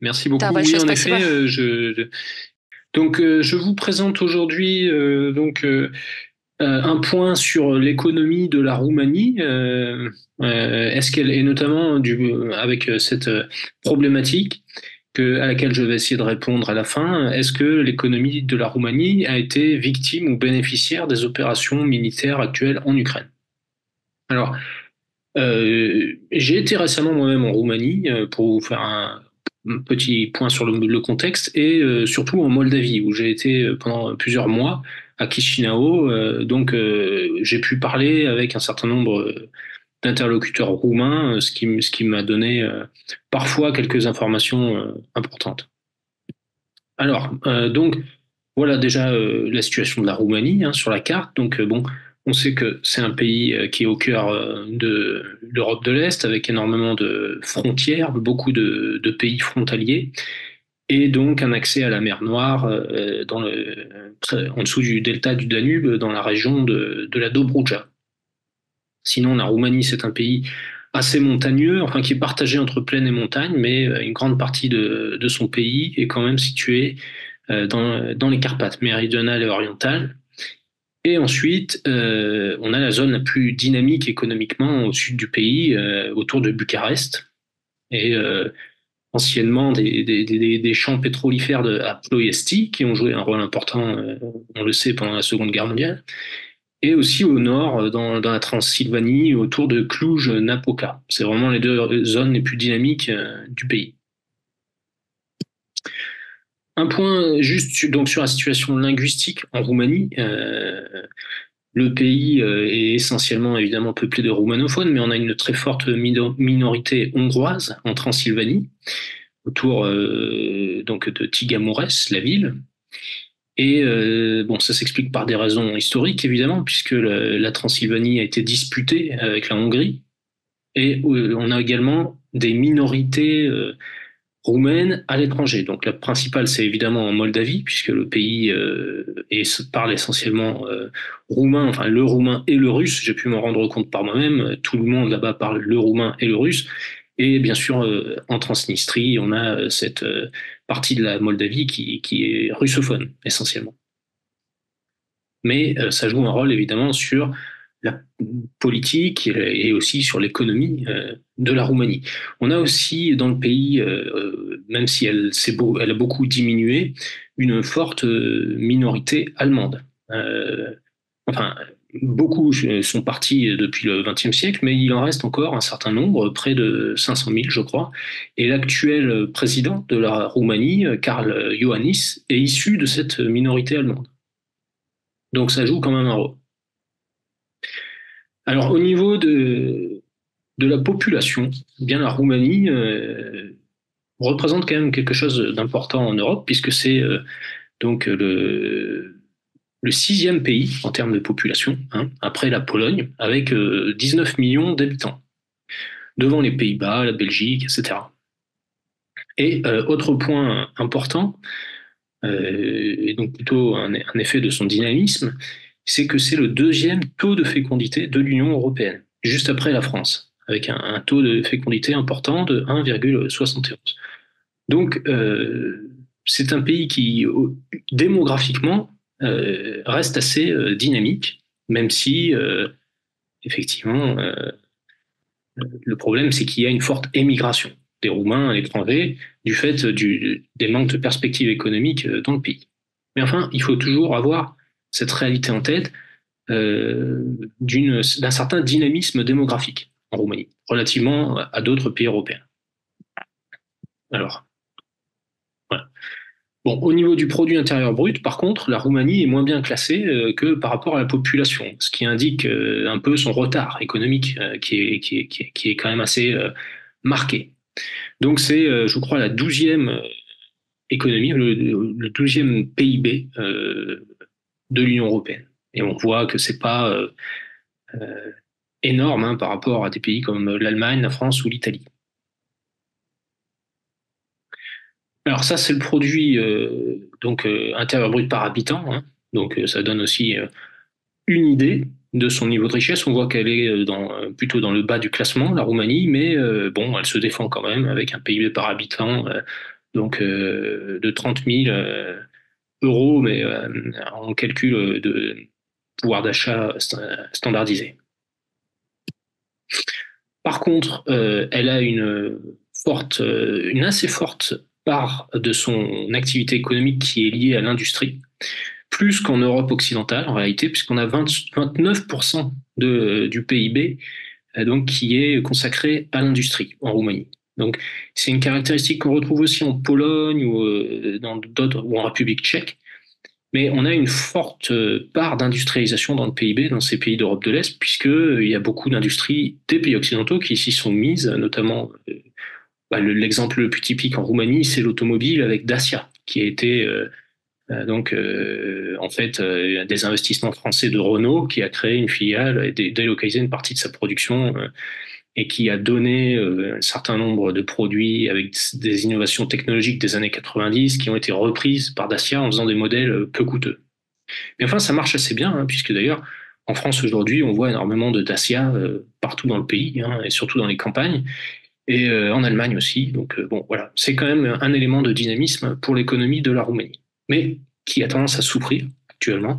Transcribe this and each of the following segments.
Merci beaucoup. T'as pas de Oui, choses en passées. effet, je vous présente aujourd'hui un point sur l'économie de la Roumanie. Est-ce qu'elle est notamment avec cette problématique à laquelle je vais essayer de répondre à la fin. Est-ce que l'économie de la Roumanie a été victime ou bénéficiaire des opérations militaires actuelles en Ukraine? Alors, j'ai été récemment moi-même en Roumanie pour vous faire un petit point sur le contexte et surtout en Moldavie où j'ai été pendant plusieurs mois à Chisinau. J'ai pu parler avec un certain nombre d'interlocuteurs roumains, ce qui m'a donné parfois quelques informations importantes. Alors, voilà déjà la situation de la Roumanie hein, sur la carte. On sait que c'est un pays qui est au cœur de l'Europe de l'Est, avec énormément de frontières, beaucoup de pays frontaliers, et donc un accès à la mer Noire en dessous du delta du Danube, dans la région de la Dobrouja. Sinon, la Roumanie, c'est un pays assez montagneux, enfin qui est partagé entre plaine et montagne, mais une grande partie de son pays est quand même située dans les Carpates méridionales et orientales. Et ensuite, on a la zone la plus dynamique économiquement au sud du pays, autour de Bucarest, et anciennement des champs pétrolifères à Ploiesti, qui ont joué un rôle important, on le sait, pendant la Seconde Guerre mondiale, et aussi au nord, dans la Transylvanie, autour de Cluj-Napoca. C'est vraiment les deux zones les plus dynamiques du pays. Un point juste donc sur la situation linguistique en Roumanie. Le pays est essentiellement évidemment peuplé de roumanophones, mais on a une très forte minorité hongroise en Transylvanie, autour donc de Tigamoures, la ville. Et bon, ça s'explique par des raisons historiques évidemment, puisque la Transylvanie a été disputée avec la Hongrie. Et on a également des minorités roumaine à l'étranger. Donc la principale, c'est évidemment en Moldavie, puisque le pays parle essentiellement roumain, enfin le roumain et le russe. J'ai pu m'en rendre compte par moi-même. Tout le monde là-bas parle le roumain et le russe. Et bien sûr, en Transnistrie, on a cette partie de la Moldavie qui est russophone, essentiellement. Mais ça joue un rôle évidemment sur la politique et aussi sur l'économie de la Roumanie. On a aussi dans le pays, même si elle a beaucoup diminué, une forte minorité allemande. Euh, enfin, beaucoup sont partis depuis le XXe siècle, mais il en reste encore un certain nombre, près de 500 000, je crois. Et l'actuel président de la Roumanie, Karl Iohannis, est issu de cette minorité allemande. Donc ça joue quand même un rôle. Alors au niveau de la population, eh bien la Roumanie représente quand même quelque chose d'important en Europe, puisque c'est donc le sixième pays en termes de population, hein, après la Pologne, avec 19 millions d'habitants, devant les Pays-Bas, la Belgique, etc. Et autre point important, et donc plutôt un effet de son dynamisme, c'est que c'est le deuxième taux de fécondité de l'Union européenne, juste après la France, avec un taux de fécondité important de 1,71. Donc, c'est un pays qui, démographiquement, reste assez dynamique, même si, effectivement, le problème, c'est qu'il y a une forte émigration des Roumains à l'étranger du fait des manques de perspectives économiques dans le pays. Mais enfin, il faut toujours avoir cette réalité en tête d'un certain dynamisme démographique en Roumanie, relativement à d'autres pays européens. Alors, voilà. Bon, au niveau du produit intérieur brut, par contre, la Roumanie est moins bien classée que par rapport à la population, ce qui indique un peu son retard économique qui est quand même assez marqué. Donc c'est, je crois, la 12e économie, le 12e PIB de l'Union européenne. Et on voit que c'est pas euh, énorme hein, par rapport à des pays comme l'Allemagne, la France ou l'Italie. Alors ça, c'est le produit intérieur brut par habitant. Hein. Donc ça donne aussi une idée. de son niveau de richesse. On voit qu'elle est plutôt dans le bas du classement, la Roumanie, mais bon, elle se défend quand même avec un PIB par habitant de 30 000 euros, mais en calcul de pouvoir d'achat standardisé. Par contre, elle a une assez forte part de son activité économique qui est liée à l'industrie, plus qu'en Europe occidentale en réalité, puisqu'on a 29% du PIB donc, qui est consacré à l'industrie en Roumanie. Donc, c'est une caractéristique qu'on retrouve aussi en Pologne ou dans d'autres ou en République tchèque. Mais on a une forte part d'industrialisation dans le PIB, dans ces pays d'Europe de l'Est, puisqu'il y a beaucoup d'industries des pays occidentaux qui s'y sont mises, notamment l'exemple le plus typique en Roumanie, c'est l'automobile avec Dacia, qui a été en fait des investissements français de Renault, qui a créé une filiale et délocalisé une partie de sa production et qui a donné un certain nombre de produits avec des innovations technologiques des années 90 qui ont été reprises par Dacia en faisant des modèles peu coûteux. Mais enfin, ça marche assez bien, hein, puisque d'ailleurs, en France aujourd'hui, on voit énormément de Dacia partout dans le pays, hein, et surtout dans les campagnes, et en Allemagne aussi. Donc bon, voilà, c'est quand même un élément de dynamisme pour l'économie de la Roumanie, mais qui a tendance à souffrir actuellement,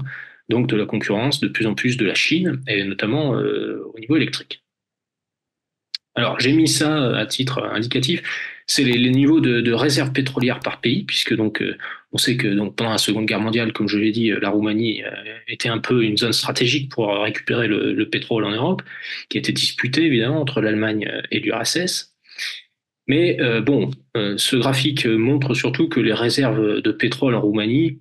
donc de la concurrence de plus en plus de la Chine, et notamment au niveau électrique. Alors, j'ai mis ça à titre indicatif. C'est les niveaux de réserves pétrolières par pays, puisque donc on sait que donc pendant la Seconde Guerre mondiale, comme je l'ai dit, la Roumanie était un peu une zone stratégique pour récupérer le pétrole en Europe, qui était disputée évidemment entre l'Allemagne et l'URSS. Mais bon, ce graphique montre surtout que les réserves de pétrole en Roumanie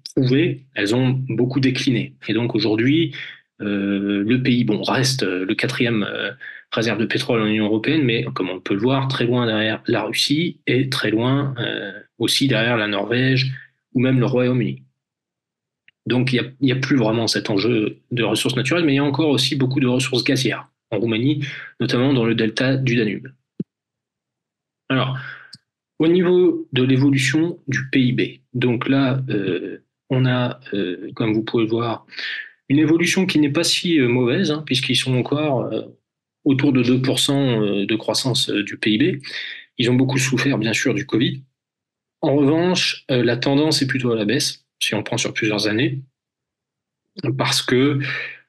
elles ont beaucoup décliné. Et donc aujourd'hui, le pays, bon, reste le quatrième réserve de pétrole en Union européenne, mais comme on peut le voir, très loin derrière la Russie et très loin aussi derrière la Norvège ou même le Royaume-Uni. Donc il n'y a plus vraiment cet enjeu de ressources naturelles, mais il y a encore aussi beaucoup de ressources gazières en Roumanie, notamment dans le delta du Danube. Alors, au niveau de l'évolution du PIB, donc là, on a, comme vous pouvez le voir, une évolution qui n'est pas si mauvaise, hein, puisqu'ils sont encore autour de 2% de croissance du PIB. Ils ont beaucoup souffert, bien sûr, du Covid. En revanche, la tendance est plutôt à la baisse, si on prend sur plusieurs années, parce que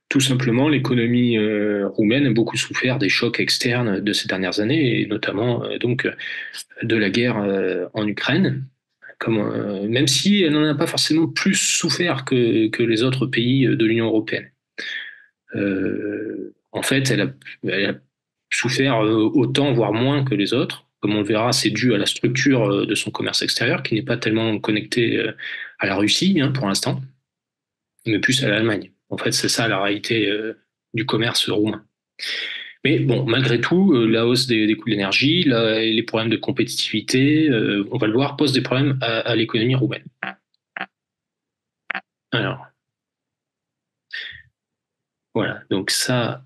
tout simplement, l'économie roumaine a beaucoup souffert des chocs externes de ces dernières années, et notamment donc de la guerre en Ukraine. Même si elle n'en a pas forcément plus souffert que les autres pays de l'Union européenne. En fait, elle a souffert autant, voire moins que les autres. Comme on le verra, c'est dû à la structure de son commerce extérieur, qui n'est pas tellement connecté à la Russie hein, pour l'instant, mais plus à l'Allemagne. En fait, c'est ça la réalité du commerce roumain. Mais bon, malgré tout, la hausse des coûts de l'énergie, les problèmes de compétitivité, on va le voir, posent des problèmes à l'économie roumaine. Alors, voilà, donc ça,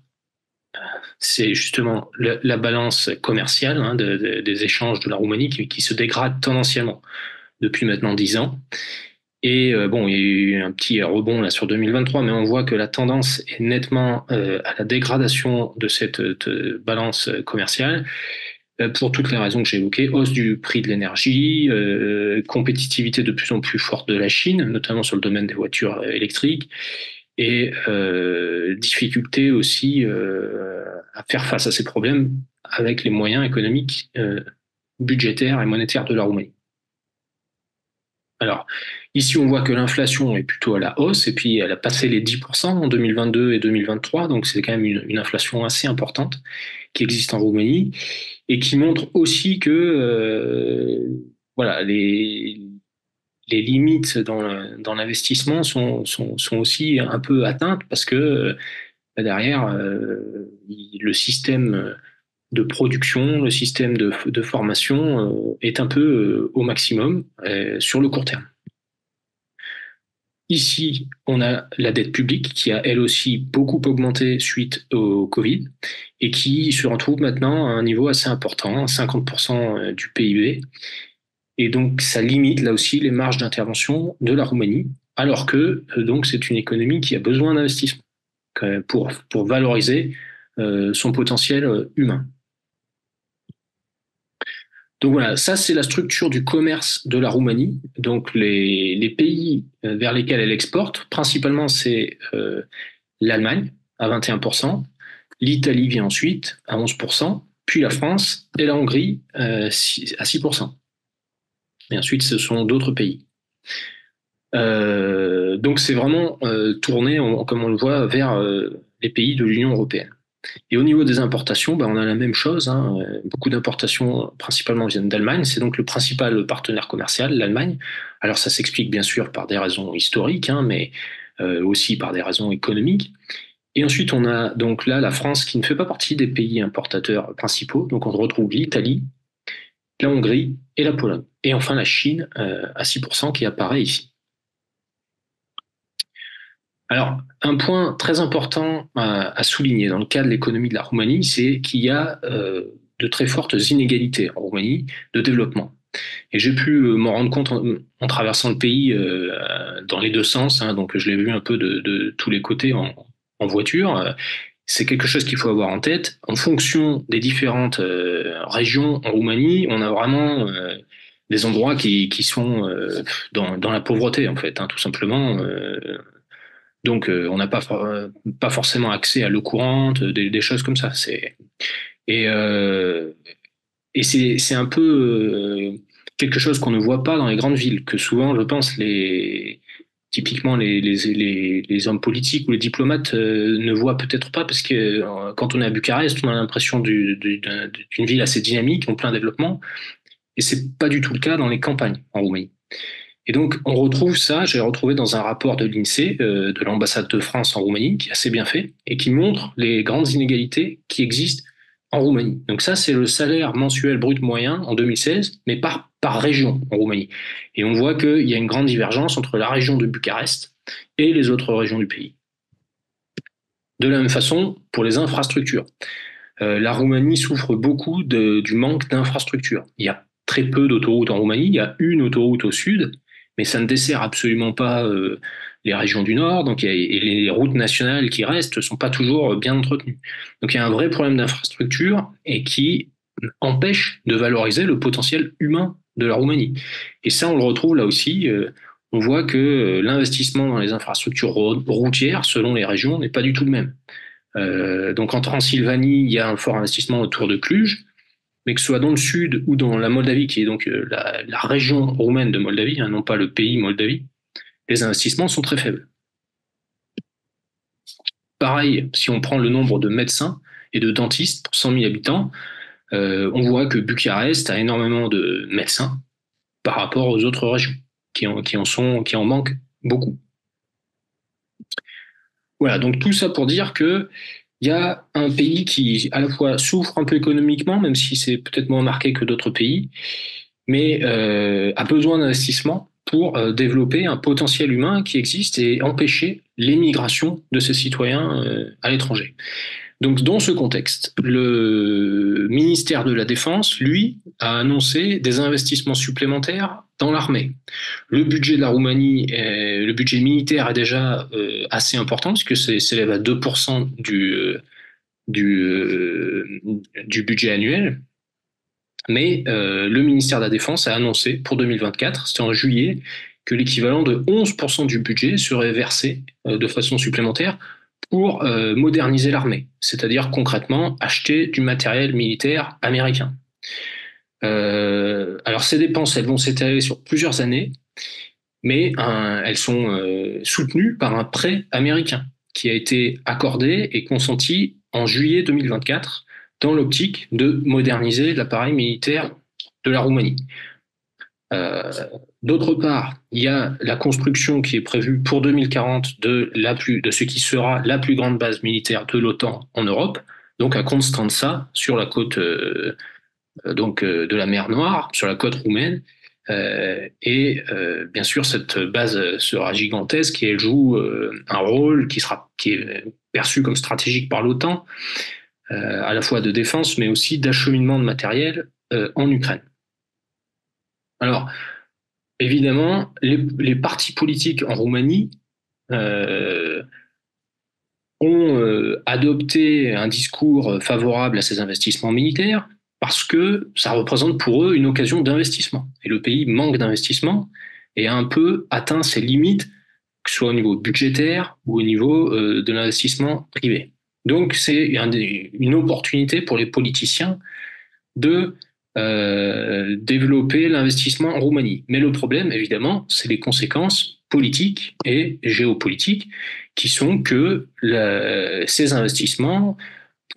c'est justement la balance commerciale hein, des échanges de la Roumanie qui se dégrade tendanciellement depuis maintenant 10 ans. Et bon, il y a eu un petit rebond là sur 2023, mais on voit que la tendance est nettement à la dégradation de cette balance commerciale pour toutes les raisons que j'ai évoquées, hausse du prix de l'énergie, compétitivité de plus en plus forte de la Chine, notamment sur le domaine des voitures électriques, et difficulté aussi à faire face à ces problèmes avec les moyens économiques, budgétaires et monétaires de la Roumanie. Alors, ici, on voit que l'inflation est plutôt à la hausse, et puis elle a passé les 10% en 2022 et 2023, donc c'est quand même une inflation assez importante qui existe en Roumanie, et qui montre aussi que voilà, les limites dans l'investissement sont aussi un peu atteintes, parce que derrière, le système de production, le système de formation est un peu au maximum sur le court terme. Ici, on a la dette publique qui a elle aussi beaucoup augmenté suite au Covid et qui se retrouve maintenant à un niveau assez important, 50% du PIB. Et donc, ça limite là aussi les marges d'intervention de la Roumanie, alors que donc c'est une économie qui a besoin d'investissement. pour valoriser son potentiel humain. Donc voilà, ça c'est la structure du commerce de la Roumanie. Donc les pays vers lesquels elle exporte, principalement c'est l'Allemagne à 21%, l'Italie vient ensuite à 11%, puis la France et la Hongrie à 6%. Et ensuite ce sont d'autres pays. Donc c'est vraiment tourné, comme on le voit, vers les pays de l'Union européenne. Et au niveau des importations, on a la même chose. Hein. Beaucoup d'importations, principalement, viennent d'Allemagne. C'est donc le principal partenaire commercial, l'Allemagne. Alors ça s'explique bien sûr par des raisons historiques, hein, mais aussi par des raisons économiques. Et ensuite, on a donc là la France qui ne fait pas partie des pays importateurs principaux. Donc on retrouve l'Italie, la Hongrie et la Pologne. Et enfin la Chine à 6% qui apparaît ici. Alors, un point très important à souligner dans le cas de l'économie de la Roumanie, c'est qu'il y a de très fortes inégalités en Roumanie de développement. Et j'ai pu m'en rendre compte en traversant le pays dans les deux sens, hein, donc je l'ai vu un peu de tous les côtés en voiture. C'est quelque chose qu'il faut avoir en tête. En fonction des différentes régions en Roumanie, on a vraiment des endroits qui sont dans la pauvreté, en fait, hein, tout simplement. Donc, on n'a pas forcément accès à l'eau courante, des choses comme ça. Et, euh, et c'est un peu quelque chose qu'on ne voit pas dans les grandes villes, que souvent, je pense, typiquement les hommes politiques ou les diplomates ne voient peut-être pas, parce que quand on est à Bucarest, on a l'impression d'une ville assez dynamique, en plein développement, et c'est pas du tout le cas dans les campagnes en Roumanie. Et donc, on retrouve ça, j'ai retrouvé dans un rapport de l'INSEE, de l'ambassade de France en Roumanie, qui est assez bien fait, et qui montre les grandes inégalités qui existent en Roumanie. Donc ça, c'est le salaire mensuel brut moyen en 2016, mais par région en Roumanie. Et on voit qu'il y a une grande divergence entre la région de Bucarest et les autres régions du pays. De la même façon, pour les infrastructures. La Roumanie souffre beaucoup du manque d'infrastructures. Il y a très peu d'autoroutes en Roumanie, il y a une autoroute au sud, mais ça ne dessert absolument pas les régions du nord, donc et les routes nationales qui restent ne sont pas toujours bien entretenues. Donc il y a un vrai problème d'infrastructure et qui empêche de valoriser le potentiel humain de la Roumanie. Et ça, on le retrouve là aussi. On voit que l'investissement dans les infrastructures routières, selon les régions, n'est pas du tout le même. Donc en Transylvanie, il y a un fort investissement autour de Cluj, mais que ce soit dans le sud ou dans la Moldavie, qui est donc la région roumaine de Moldavie, hein, non pas le pays Moldavie, les investissements sont très faibles. Pareil, si on prend le nombre de médecins et de dentistes pour 100 000 habitants, on voit que Bucarest a énormément de médecins par rapport aux autres régions qui en manquent beaucoup. Voilà, donc tout ça pour dire que il y a un pays qui à la fois souffre un peu économiquement, même si c'est peut-être moins marqué que d'autres pays, mais a besoin d'investissement pour développer un potentiel humain qui existe et empêcher l'émigration de ses citoyens à l'étranger. Donc, dans ce contexte, le ministère de la Défense, lui, a annoncé des investissements supplémentaires dans l'armée. Le budget de la Roumanie, le budget militaire est déjà assez important, puisque s'élève à 2% du budget annuel. Mais le ministère de la Défense a annoncé pour 2024, c'était en juillet, que l'équivalent de 11% du budget serait versé de façon supplémentaire pour moderniser l'armée, c'est-à-dire concrètement acheter du matériel militaire américain. Alors ces dépenses, elles vont s'étaler sur plusieurs années, mais elles sont soutenues par un prêt américain qui a été accordé et consenti en juillet 2024 dans l'optique de moderniser l'appareil militaire de la Roumanie. D'autre part, il y a la construction qui est prévue pour 2040 de ce qui sera la plus grande base militaire de l'OTAN en Europe, donc à Constanța, sur la côte de la mer Noire, sur la côte roumaine. Et bien sûr, cette base sera gigantesque et elle joue un rôle qui est perçu comme stratégique par l'OTAN, à la fois de défense, mais aussi d'acheminement de matériel en Ukraine. Alors, évidemment, les partis politiques en Roumanie ont adopté un discours favorable à ces investissements militaires parce que ça représente pour eux une occasion d'investissement. Et le pays manque d'investissement et a un peu atteint ses limites, que ce soit au niveau budgétaire ou au niveau de l'investissement privé. Donc c'est une opportunité pour les politiciens de développer l'investissement en Roumanie. Mais le problème, évidemment, c'est les conséquences politiques et géopolitiques qui sont que ces investissements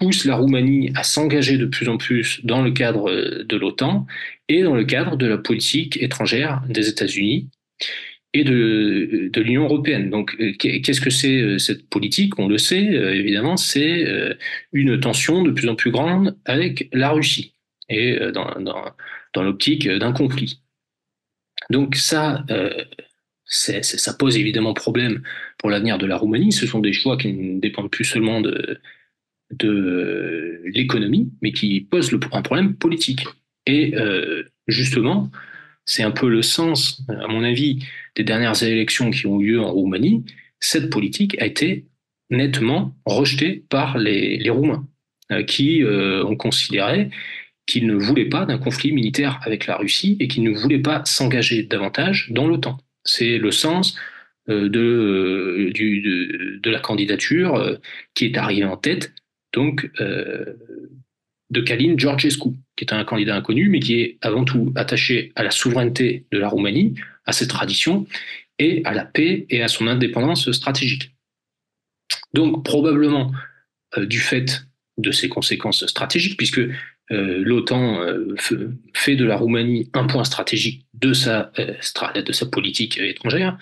poussent la Roumanie à s'engager de plus en plus dans le cadre de l'OTAN et dans le cadre de la politique étrangère des États-Unis et de l'Union européenne. Donc, qu'est-ce que c'est cette politique? On le sait, évidemment, c'est une tension de plus en plus grande avec la Russie et dans l'optique d'un conflit. Donc ça, ça pose évidemment problème pour l'avenir de la Roumanie. Ce sont des choix qui ne dépendent plus seulement de l'économie, mais qui posent un problème politique. Et justement, c'est un peu le sens, à mon avis, des dernières élections qui ont eu lieu en Roumanie. Cette politique a été nettement rejetée par les Roumains, qui ont considéré qu'ils ne voulaient pas d'un conflit militaire avec la Russie et qu'ils ne voulaient pas s'engager davantage dans l'OTAN. C'est le sens de la candidature qui est arrivée en tête, donc de Călin Georgescu, qui est un candidat inconnu, mais qui est avant tout attaché à la souveraineté de la Roumanie, à ses traditions, et à la paix et à son indépendance stratégique. Donc, probablement, du fait de ses conséquences stratégiques, puisque l'OTAN fait de la Roumanie un point stratégique de sa politique étrangère,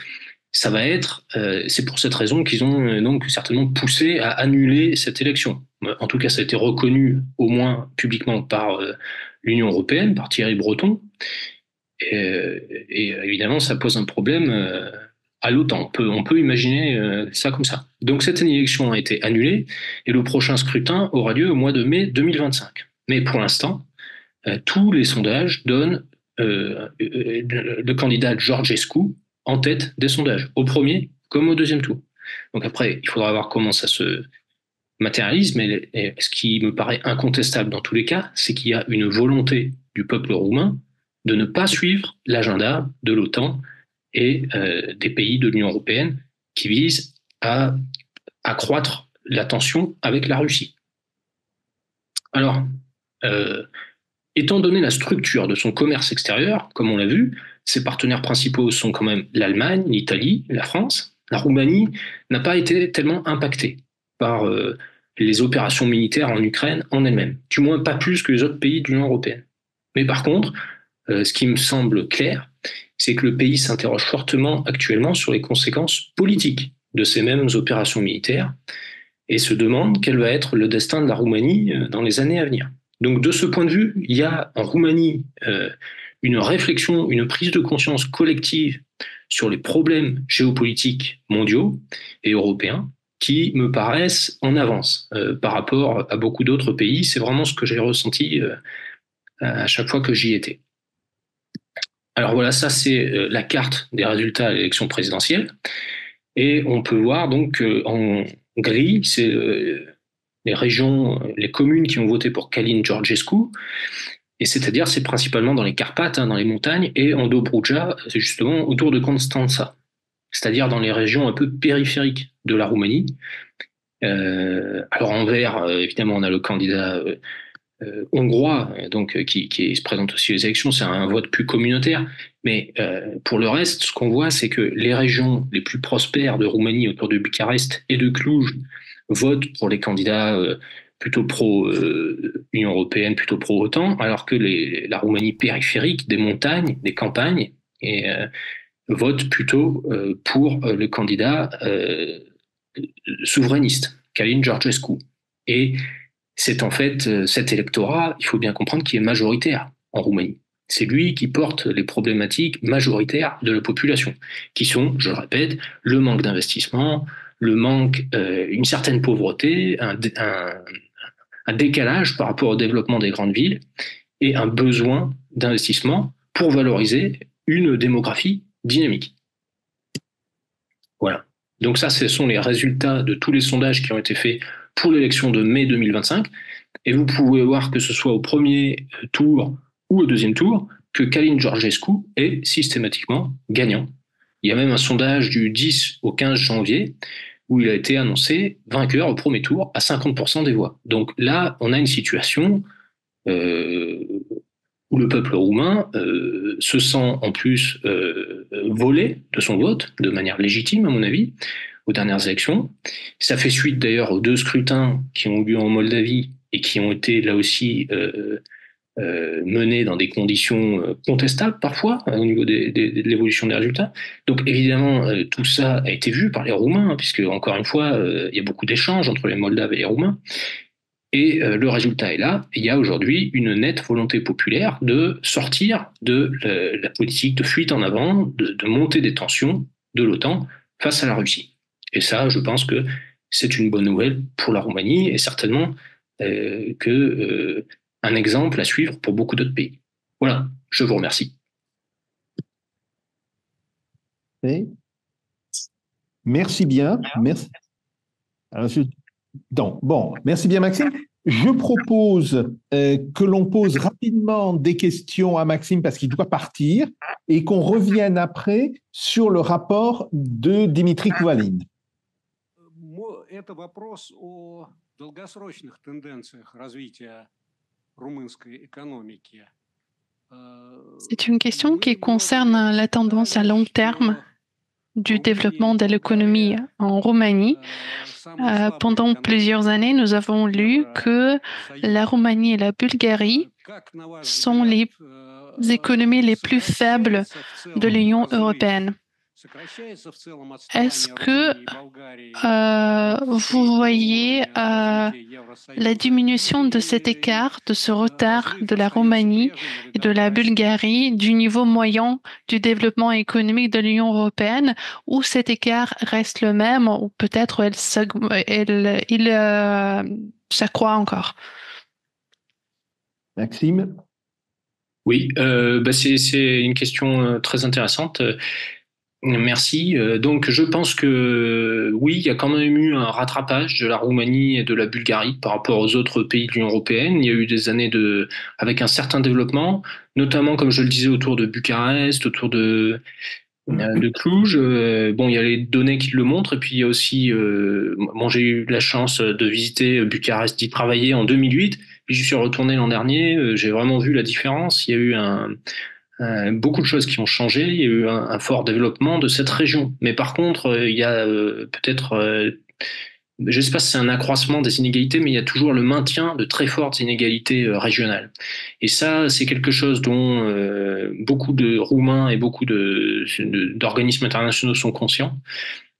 ça va être, c'est pour cette raison qu'ils ont donc certainement poussé à annuler cette élection. En tout cas, ça a été reconnu au moins publiquement par l'Union européenne, par Thierry Breton. Et évidemment, ça pose un problème à l'OTAN. On peut imaginer ça comme ça. Donc cette élection a été annulée et le prochain scrutin aura lieu au mois de mai 2025. Mais pour l'instant, tous les sondages donnent le candidat Georgescu en tête des sondages, au premier comme au deuxième tour. Donc après, il faudra voir comment ça se matérialise, mais ce qui me paraît incontestable dans tous les cas, c'est qu'il y a une volonté du peuple roumain de ne pas suivre l'agenda de l'OTAN et des pays de l'Union européenne qui visent à accroître la tension avec la Russie. Alors, étant donné la structure de son commerce extérieur, comme on l'a vu, ses partenaires principaux sont quand même l'Allemagne, l'Italie, la France. La Roumanie n'a pas été tellement impactée par les opérations militaires en Ukraine en elle-même, du moins pas plus que les autres pays de l'Union européenne. Mais par contre, ce qui me semble clair, c'est que le pays s'interroge fortement actuellement sur les conséquences politiques de ces mêmes opérations militaires et se demande quel va être le destin de la Roumanie dans les années à venir. Donc de ce point de vue, il y a en Roumanie une réflexion, une prise de conscience collective sur les problèmes géopolitiques mondiaux et européens qui me paraissent en avance par rapport à beaucoup d'autres pays. C'est vraiment ce que j'ai ressenti à chaque fois que j'y étais. Alors voilà, ça c'est la carte des résultats à l'élection présidentielle. Et on peut voir donc en gris, c'est les régions, les communes qui ont voté pour Călin Georgescu. Et c'est-à-dire, c'est principalement dans les Carpates, dans les montagnes, et en Dobruja, c'est justement autour de Constanța, c'est-à-dire dans les régions un peu périphériques de la Roumanie. Alors en vert, évidemment, on a le candidat hongrois, donc qui se présente aussi aux élections. C'est un vote plus communautaire, mais pour le reste, ce qu'on voit, c'est que les régions les plus prospères de Roumanie, autour de Bucarest et de Cluj, votent pour les candidats plutôt pro-Union européenne, plutôt pro-OTAN, alors que la Roumanie périphérique, des montagnes, des campagnes, vote plutôt pour le candidat souverainiste, Călin Georgescu. Et c'est en fait cet électorat, il faut bien comprendre, qui est majoritaire en Roumanie. C'est lui qui porte les problématiques majoritaires de la population, qui sont, je le répète, le manque d'investissement, le manque, une certaine pauvreté, un décalage par rapport au développement des grandes villes et un besoin d'investissement pour valoriser une démographie dynamique. Voilà. Donc ça, ce sont les résultats de tous les sondages qui ont été faits pour l'élection de mai 2025. Et vous pouvez voir que ce soit au premier tour ou au deuxième tour, que Călin Georgescu est systématiquement gagnant. Il y a même un sondage du 10 au 15 janvier où il a été annoncé vainqueur au premier tour à 50% des voix. Donc là, on a une situation où le peuple roumain se sent en plus volé de son vote, de manière légitime à mon avis, aux dernières élections. Ça fait suite d'ailleurs aux 2 scrutins qui ont eu lieu en Moldavie et qui ont été là aussi menés dans des conditions contestables parfois au niveau de l'évolution des résultats. Donc évidemment, tout ça a été vu par les Roumains, hein, puisque encore une fois, il y a beaucoup d'échanges entre les Moldaves et les Roumains. Et le résultat est là. Il y a aujourd'hui une nette volonté populaire de sortir de la politique de fuite en avant, de montée des tensions de l'OTAN face à la Russie. Et ça, je pense que c'est une bonne nouvelle pour la Roumanie et certainement un exemple à suivre pour beaucoup d'autres pays. Voilà, je vous remercie. Merci bien. Merci. Alors, bon, merci bien Maxime. Je propose que l'on pose rapidement des questions à Maxime parce qu'il doit partir et qu'on revienne après sur le rapport de Dimitri Kouvaline. Это вопрос о долгосрочных тенденциях развития румынской экономики. C'est une question qui concerne la tendance à long terme du développement de l'économie en Roumanie. Pendant plusieurs années, nous avons lu que la Roumanie et la Bulgarie sont les économies les plus faibles de l'Union européenne. Est-ce que vous voyez la diminution de cet écart, de ce retard de la Roumanie et de la Bulgarie du niveau moyen du développement économique de l'Union européenne, ou cet écart reste le même, ou peut-être il s'accroît encore? Maxime? Oui, c'est une question très intéressante. Merci. Donc, je pense que oui, il y a quand même eu un rattrapage de la Roumanie et de la Bulgarie par rapport aux autres pays de l'Union européenne. Il y a eu des années avec un certain développement, notamment, comme je le disais, autour de Bucarest, autour de Cluj. Bon, il y a les données qui le montrent, et puis il y a aussi, j'ai eu la chance de visiter Bucarest, d'y travailler en 2008, puis je suis retourné l'an dernier. J'ai vraiment vu la différence. Il y a eu beaucoup de choses qui ont changé. Il y a eu un fort développement de cette région. Mais par contre, il y a peut-être, je ne sais pas si c'est un accroissement des inégalités, mais il y a toujours le maintien de très fortes inégalités régionales. Et ça, c'est quelque chose dont beaucoup de Roumains et beaucoup d'organismes internationaux sont conscients.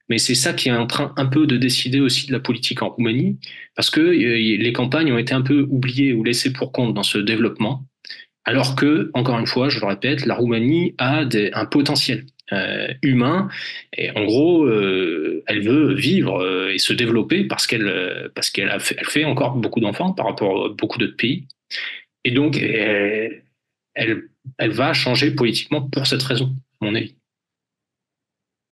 Mais c'est ça qui est en train un peu de décider aussi de la politique en Roumanie, parce que les campagnes ont été un peu oubliées ou laissées pour compte dans ce développement. Alors que, encore une fois, je le répète, la Roumanie a un potentiel humain et en gros, elle veut vivre et se développer parce qu'elle fait encore beaucoup d'enfants par rapport à beaucoup d'autres pays. Et donc, elle va changer politiquement pour cette raison, à mon avis.